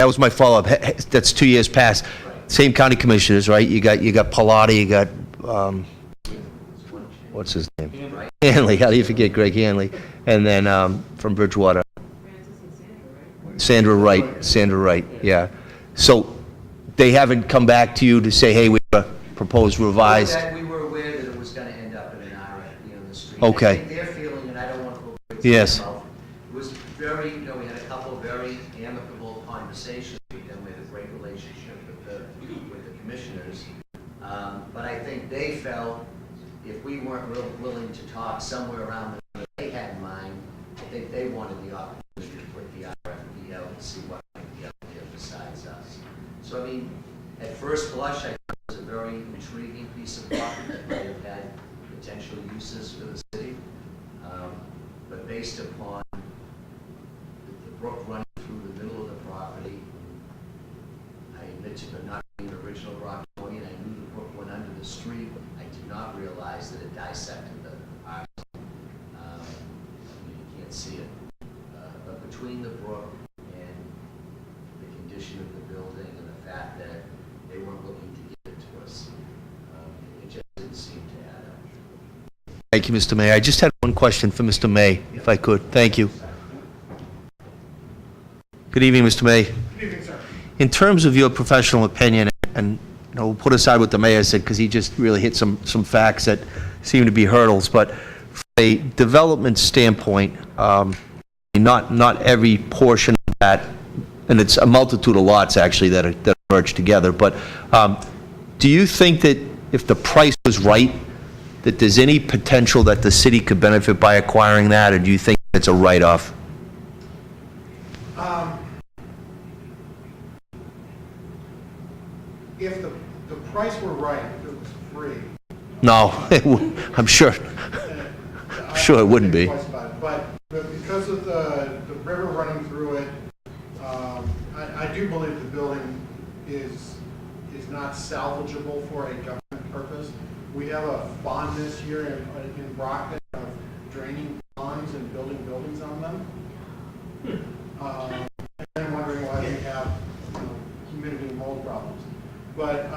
was my follow-up. That's 2 years past. Same county commissioners, right? You got Pilati, you got, what's his name? Hanley. How do you forget Greg Hanley? And then from Bridgewater. Sandra Wright, yeah. So they haven't come back to you to say, hey, we have a proposed revised? We were aware that it was going to end up in an RFP on the street. Okay. I think their feeling, and I don't want to go crazy Yes. myself, it was very, we had a couple of very amicable conversations with them. We had a great relationship with the commissioners. But I think they felt if we weren't willing to talk somewhere around the number they had in mind, I think they wanted the opportunity to put the RFP out and see what might be out there besides us. So, I mean, at first blush, I thought it was a very intriguing piece of property that might have had potential uses for the city. But based upon the brook running through the middle of the property, I admit to not being an original Brocktonian, I knew the brook went under the street. I did not realize that it dissected the parcel. You can't see it. But between the brook and the condition of the building and the fact that they weren't looking to give it to us, it just didn't seem to add up. Thank you, Mr. May. I just had one question for Mr. May, if I could. Thank you. Good evening, Mr. May. Good evening, sir. In terms of your professional opinion, and we'll put aside what the mayor said, because he just really hit some facts that seem to be hurdles, but from a development standpoint, not every portion of that, and it's a multitude of lots, actually, that are merged together, but do you think that if the price was right, that there's any potential that the city could benefit by acquiring that, or do you think it's a write-off? If the price were right, if it was free. No, I'm sure. I'm sure it wouldn't be. But because of the river running through it, I do believe the building is not salvageable for a government purpose. We have a fondness here in Brockton of draining ponds and building buildings on them. And I'm wondering why we have humidity and mold problems. But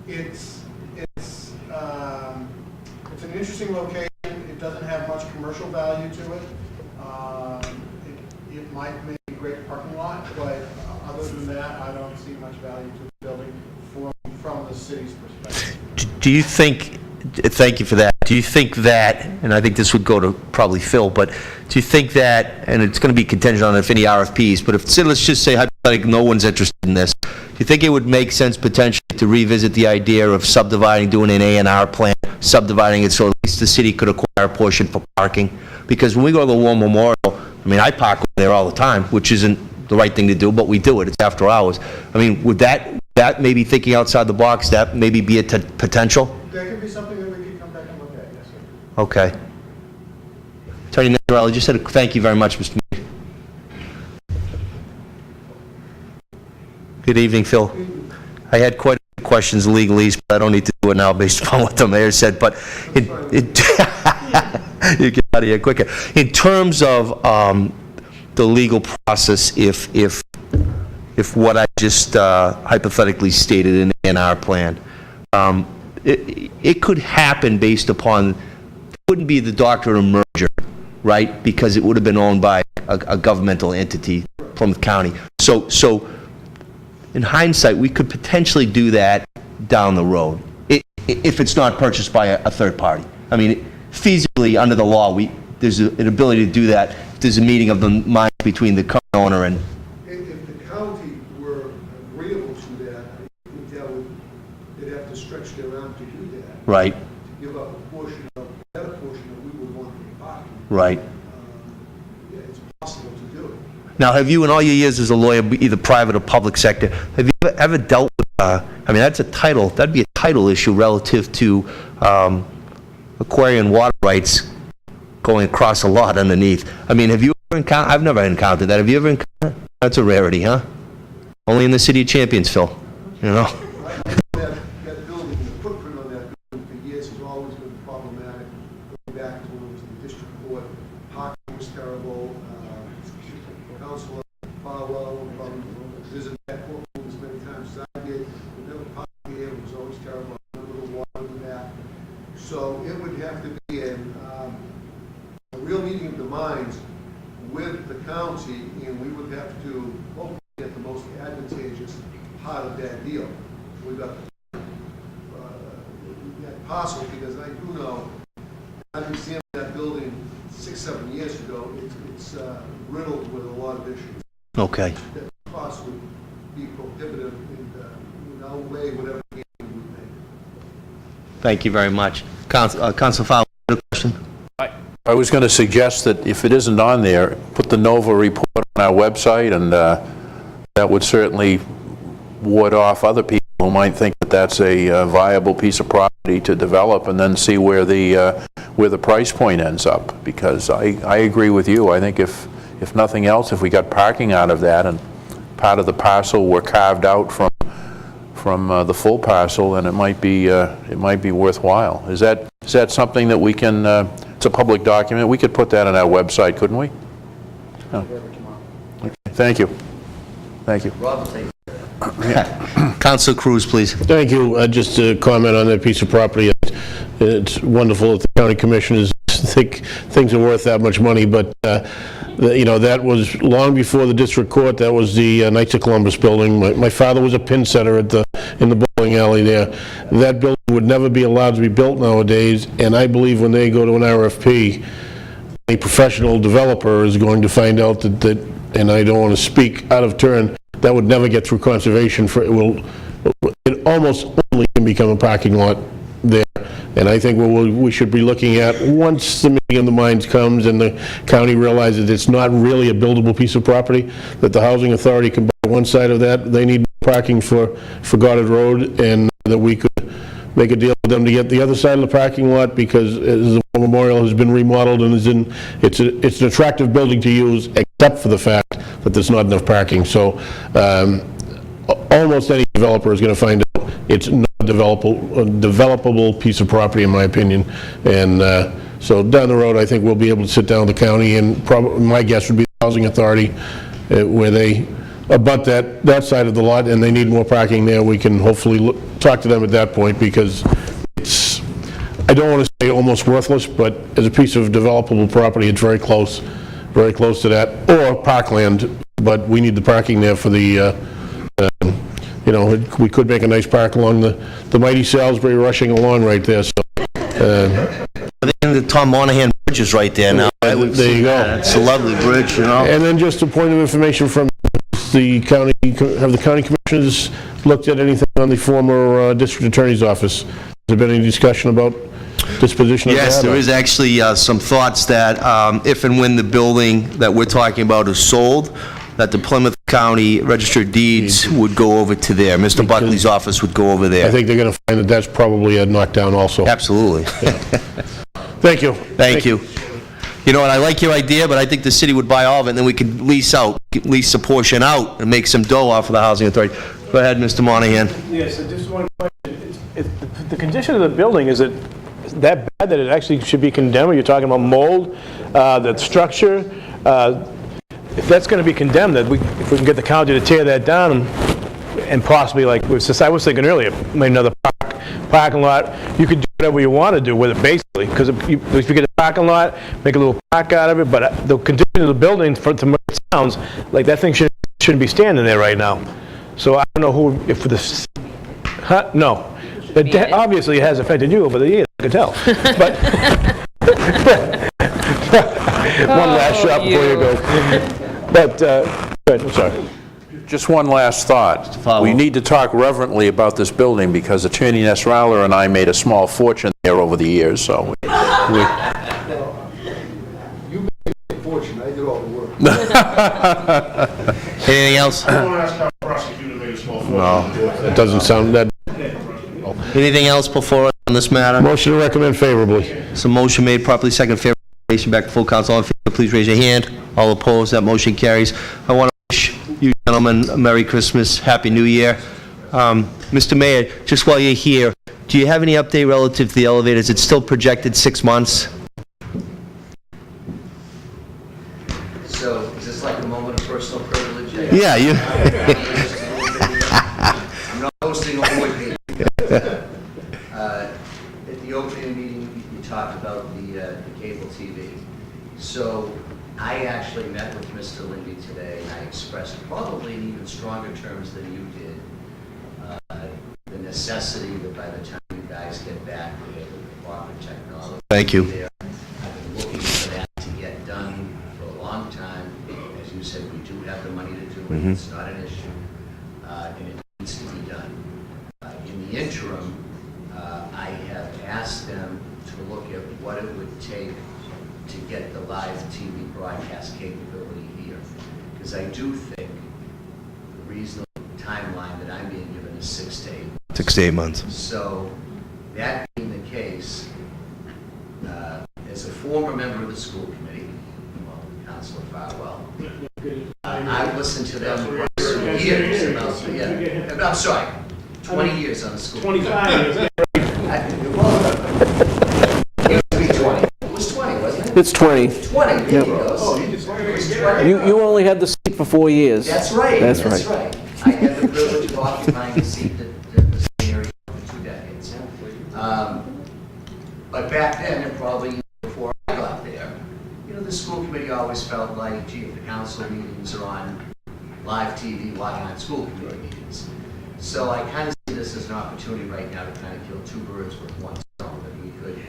it's an interesting location. It doesn't have much commercial value to it. It might make a great parking lot, but other than that, I don't see much value to the building from the city's perspective. Do you think, thank you for that, do you think that, and I think this would go to probably Phil, but do you think that, and it's going to be contingent on if any RFPs, but if, let's just say hypothetically no one's interested in this, do you think it would make sense potentially to revisit the idea of subdividing, doing an A&R plan, subdividing it so at least the city could acquire a portion for parking? Because when we go to the War Memorial, I mean, I park over there all the time, which isn't the right thing to do, but we do it. It's after hours. I mean, would that maybe thinking outside the box, that maybe be a potential? That could be something that we could come back and look at, yes, sir. Okay. Attorney Nazarelli, just said thank you very much, Mr. Mayor. Good evening, Phil. I had quite a few questions legalese, but I don't need to do it now based upon what the mayor said, but you get out of here quicker. In terms of the legal process, if what I just hypothetically stated in the A&R plan, it could happen based upon, it wouldn't be the doctrine of merger, right? Because it would have been owned by a governmental entity, Plymouth County. So in hindsight, we could potentially do that down the road, if it's not purchased by a third party. I mean, feasibly, under the law, there's an ability to do that if there's a meeting of the minds between the current owner and... If the county were agreeable to that, I think they'd have to stretch their arm to do that. Right. To give up a portion of, that portion that we would want to be parking. Right. Yeah, it's possible to do it. Now, have you, in all your years as a lawyer, either private or public sector, have you ever dealt with, I mean, that's a title, that'd be a title issue relative to acquiring water rights going across a lot underneath. I mean, have you ever encountered, I've never encountered that. Have you ever encountered? That's a rarity, huh? Only in the city of Championsville, you know? That building, the footprint on that building for years has always been problematic. Going back to when it was the district court, parking was terrible. Councilor Farwell, visited that courtroom as many times as I did. The parking here was always terrible. A little water in the back. So it would have to be a real meeting of the minds with the county, and we would have to hopefully get the most advantageous part of that deal. We got that parcel, because I do know, I've examined that building 6-7 years ago. It's riddled with a lot of issues. Okay. That cost would be prohibitive and would outweigh whatever gain we would make. Thank you very much. Councilor Fowler, a question? I was going to suggest that if it isn't on there, put the Nova report on our website, and that would certainly ward off other people who might think that that's a viable piece of property to develop, and then see where the price point ends up. Because I agree with you. I think if nothing else, if we got parking out of that and part of the parcel were carved out from the full parcel, then it might be worthwhile. Is that something that we can? It's a public document. We could put that on our website, couldn't we? Oh. Okay. Thank you. Thank you. Rob will take Councilor Cruz, please. Thank you. Just to comment on that piece of property, it's wonderful that the county commissioners think things are worth that much money, but you know, that was long before the district court. That was the Knights of Columbus building. My father was a pin setter in the bowling alley there. That building would never be allowed to be built nowadays, and I believe when they go to an RFP, a professional developer is going to find out that and I don't want to speak out of turn, that would never get through conservation. It almost only can become a parking lot there. And I think we should be looking at, once the meeting of the minds comes and the county realizes it's not really a buildable piece of property, that the housing authority can buy one side of that. They need parking for Goddard Road, and that we could make a deal with them to get the other side of the parking lot, because the memorial has been remodeled and it's an attractive building to use, except for the fact that there's not enough parking. So almost any developer is going to find out it's not a developable piece of property, in my opinion. And so down the road, I think we'll be able to sit down with the county, and probably my guess would be the housing authority, where they abut that side of the lot and they need more parking there. We can hopefully talk to them at that point, because it's, I don't want to say almost worthless, but as a piece of developable property, it's very close to that, or parkland. But we need the parking there for the you know, we could make a nice park along the mighty Salisbury rushing along right there. So the Tom Monahan Bridge is right there now. there you go. It's a lovely bridge, you know. And then just a point of information from the county, have the county commissioners looked at anything on the former district attorney's office? Has there been any discussion about disposition of that? Yes, there is actually some thoughts that if and when the building that we're talking about is sold, that the Plymouth County Register of Deeds would go over to there. Mr. Buckley's office would go over there. I think they're going to find that that's probably a knockdown also. Absolutely. Thank you. Thank you. You know, and I like your idea, but I think the city would buy all of it, and then we could lease a portion out and make some dough off of the housing authority. Go ahead, Mr. Monahan. Yes, just one question. The condition of the building, is it that bad that it actually should be condemned? You're talking about mold, the structure. If that's going to be condemned, that if we can get the county to tear that down and possibly, like I was thinking earlier, make another parking lot, you could do whatever you want to do with it, basically. Because if you get a parking lot, make a little park out of it, but the condition of the building, to it sounds like that thing shouldn't be standing there right now. So I don't know who, if this, no. It obviously has affected you over the years, I can tell. But one last shot before you go. But, go ahead, I'm sorry. Just one last thought. We need to talk reverently about this building, because Attorney Nasrallah and I made a small fortune there over the years, so You made a fortune. I do all the work. Anything else? I want to ask how the prosecutor made a small fortune. It doesn't sound that. Anything else before us on this matter? Motion to recommend favorably. So motion made, properly second, favorable recommendation back to full council. All in favor, please raise your hand. All opposed, that motion carries. I want to wish you gentlemen a Merry Christmas, Happy New Year. Mr. Mayor, just while you're here, do you have any update relative to the elevators? It's still projected 6 months? So is this like a moment of personal privilege? Yeah, you... I'm not hosting a board meeting. At the opening meeting, you talked about the cable TV. So I actually met with Mr. Lindy today, and I expressed probably in even stronger terms than you did, the necessity that by the time you guys get back there, the proper technology. Thank you. There. I've been looking for that to get done for a long time. As you said, we do have the money to do it. It's not an issue, and it needs to be done. In the interim, I have asked them to look at what it would take to get the live TV broadcast capability here. Because I do think the reasonable timeline that I'm being given is 6 to 8 months. 6 to 8 months. So, that being the case, as a former member of the school committee, well, Councilor Farwell, I've listened to them for years about, I'm sorry, 20 years on the school. 25 years. It used to be 20. It was 20, wasn't it? It's 20. 20, there you go. So it was 20. You only had the seat for 4 years. That's right. That's That's right. right. I had the privilege of occupying a seat that was area for 2 decades. But back then, and probably before I got there, you know, the school committee always felt like, gee, if the council meetings are on live TV, why aren't school committee meetings? So I kind of see this as an opportunity right now to kind of kill 2 birds with 1 stone, that we could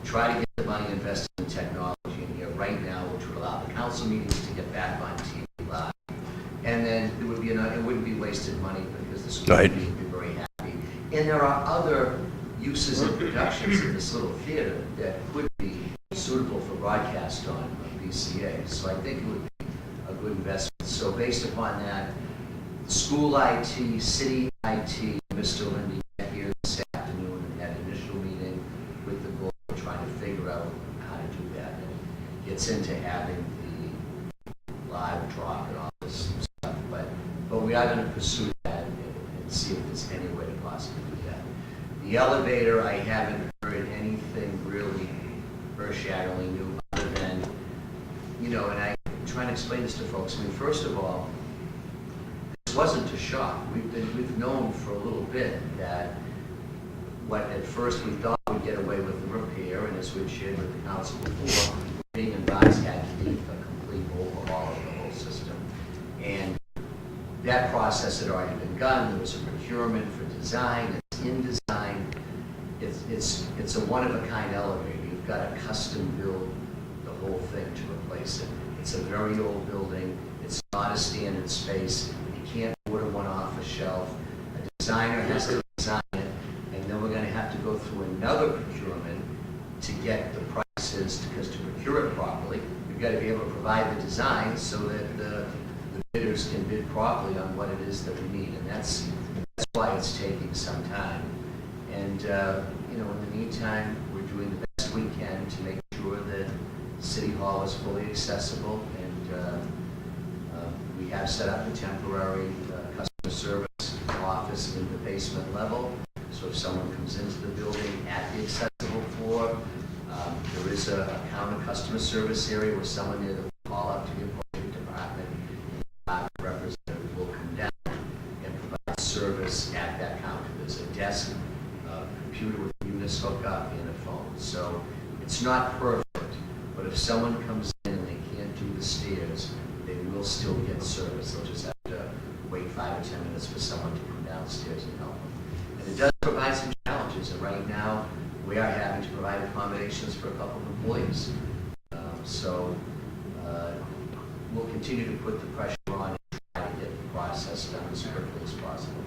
try to get the money invested in technology in here right now, which would allow the council meetings to get back on TV live. And then it would be it wouldn't be wasted money because the school Right. committee would be very happy. And there are other uses and productions in this little theater that could be suitable for broadcast on BCA. So I think it would be a good investment. So based upon that, school IT, city IT, Mr. Lindy met here this afternoon and had an initial meeting with the board trying to figure out how to do that. And it gets into having the live drop and all this stuff. But we are going to pursue that and see if there's any way to possibly do that. The elevator, I haven't heard anything really earth-shatteringly new other than, you know, and I'm trying to explain this to folks. I mean, first of all, this wasn't a shock. We've known for a little bit that what at first we thought we'd get away with the repair, and as we've shared with the council before, being advised had to be a complete overhaul of the whole system. And that process had already been done. There was a procurement for design. It's in design. It's a one-of-a-kind elevator. You've got to custom build the whole thing to replace it. It's a very old building. It's not a standard space. You can't order one off a shelf. A designer has to design it, and then we're going to have to go through another procurement to get the prices, because to procure it properly, you've got to be able to provide the design so that the bidders can bid properly on what it is that we need, and that's why it's taking some time. And you know, in the meantime, we're doing the best we can to make sure that City Hall is fully accessible, and we have set up a temporary customer service office in the basement level. So if someone comes into the building at the accessible floor, there is a counter customer service area where someone there that will call up to the appropriate department. The representative will come down and provide service at that counter. There's a desk, a computer with a Unis hookup, and a phone. So it's not perfect, but if someone comes in and they can't do the stairs, they will still get service. They'll just have to wait 5 or 10 minutes for someone to come downstairs and help them. And it does provide some challenges, and right now we are having to provide accommodations for a couple of employees. We'll continue to put the pressure on and try to get the process done as quickly as possible.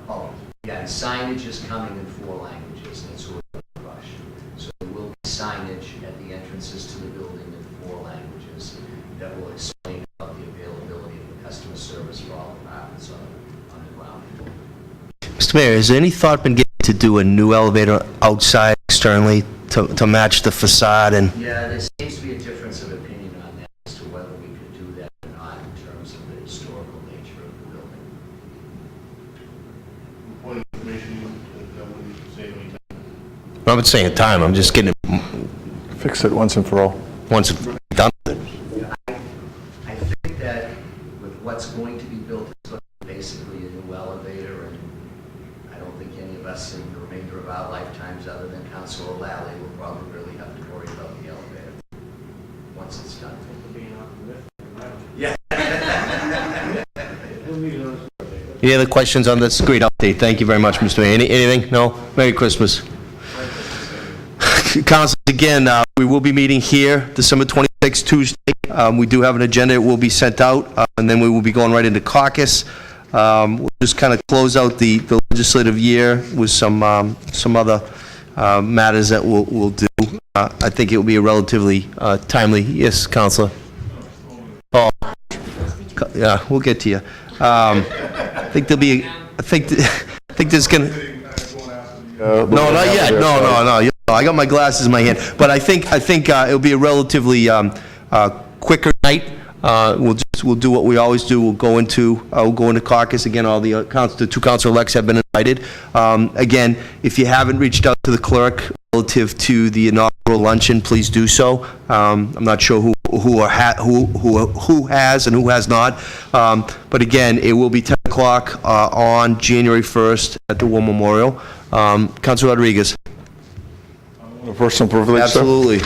Oh, yeah, and signage is coming in 4 languages, and it's sort of a rush. So there will be signage at the entrances to the building in 4 languages that will explain about the availability of the customer service for all departments on the ground. Mr. Mayor, has any thought been given to do a new elevator outside externally to match the facade and? Yeah, there seems to be a difference of opinion on that as to whether we could do that or not in terms of the historical nature of the building. Point of information, that wouldn't save any time. I'm not saying time, I'm just getting it Fix it once and for all. once it's done. I think that with what's going to be built, it's going to be basically a new elevator, and I don't think any of us in the remainder of our lifetimes, other than Councilor O'Lally, will probably really have to worry about the elevator once it's done. Yeah. Any other questions on this? Great update. Thank you very much, Mr. Mayor. Anything? No? Merry Christmas. Council, again, we will be meeting here December 26th, Tuesday. We do have an agenda. It will be sent out, and then we will be going right into caucus. We'll just kind of close out the legislative year with some other matters that we'll do. I think it will be a relatively timely. Yes, Councilor. Oh, yeah, we'll get to you. I think there'll be. I think there's gonna. No, not yet. No. I got my glasses in my hand, but I think it'll be a relatively quicker night. We'll do what we always do. We'll go into caucus again. All the two council-elects have been invited. Again, if you haven't reached out to the clerk relative to the inaugural luncheon, please do so. I'm not sure who has and who has not. But again, it will be 10 o'clock on January 1st at the War Memorial. Councilor Rodriguez. A personal privilege, Absolutely.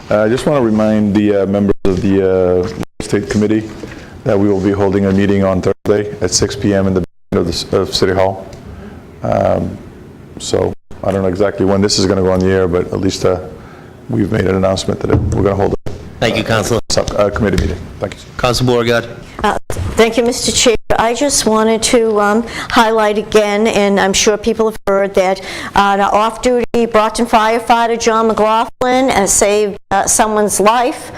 I just want to remind the members of the Real Estate Committee that we will be holding a meeting on Thursday at 6 p.m. in the basement of City Hall. So I don't know exactly when this is going to go on the air, but at least we've made an announcement that we're going to hold Thank you, Councilor. a committee meeting. Thank you. Councilor Beauregard. Thank you, Mr. Chair. I just wanted to highlight again, and I'm sure people have heard that off-duty Brockton firefighter John McLaughlin saved someone's life,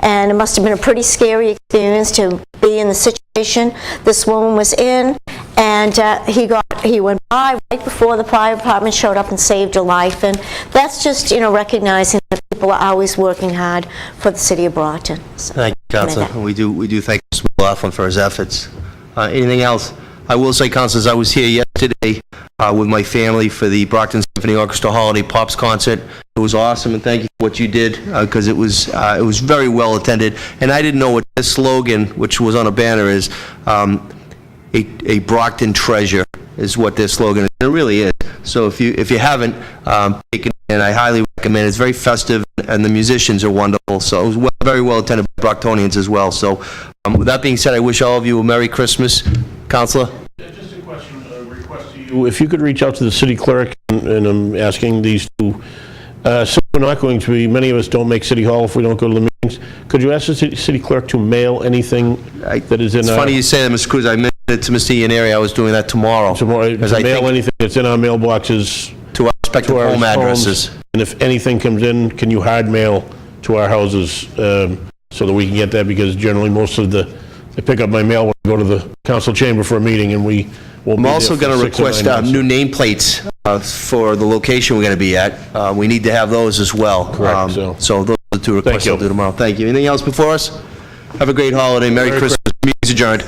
and it must have been a pretty scary experience to be in the situation this woman was in, and he went by right before the fire department showed up and saved her life, and that's just, recognizing that people are always working hard for the city of Brockton. So, Thank you, Councilor. We do thank Mr. McLaughlin for his efforts. Anything else? I will say, Councilors, I was here yesterday with my family for the Brockton Symphony Orchestra Holiday Pops concert. It was awesome, and thank you for what you did, because it was very well attended. And I didn't know what this slogan, which was on a banner, is a Brockton treasure is what their slogan is. It really is. So if you haven't taken it, and I highly recommend it. It's very festive, and the musicians are wonderful. So it was very well attended by Brocktonians as well. So with that being said, I wish all of you a Merry Christmas. Councilor? Just a question, a request to you. If you could reach out to the city clerk, and I'm asking these two, so we're not going to be, many of us don't make City Hall if we don't go to the meetings. Could you ask the city clerk to mail anything that is in It's funny you say that, Mr. Cruz. I mentioned it to Mr. Iannieri. I was doing that tomorrow. to mail anything that's in our mailboxes to our respective to our home addresses. homes, and if anything comes in, can you hard mail to our houses so that we can get that, because generally most of I pick up my mail when I go to the council chamber for a meeting, and we will be I'm also there going for to 6 or 9 request months. new nameplates for the location we're going to be at. We need to have those as well. Correct, So those are the two requests you. I'll do tomorrow. Thank you. Anything else before us? Have a great holiday. Merry Christmas. Meeting's adjourned.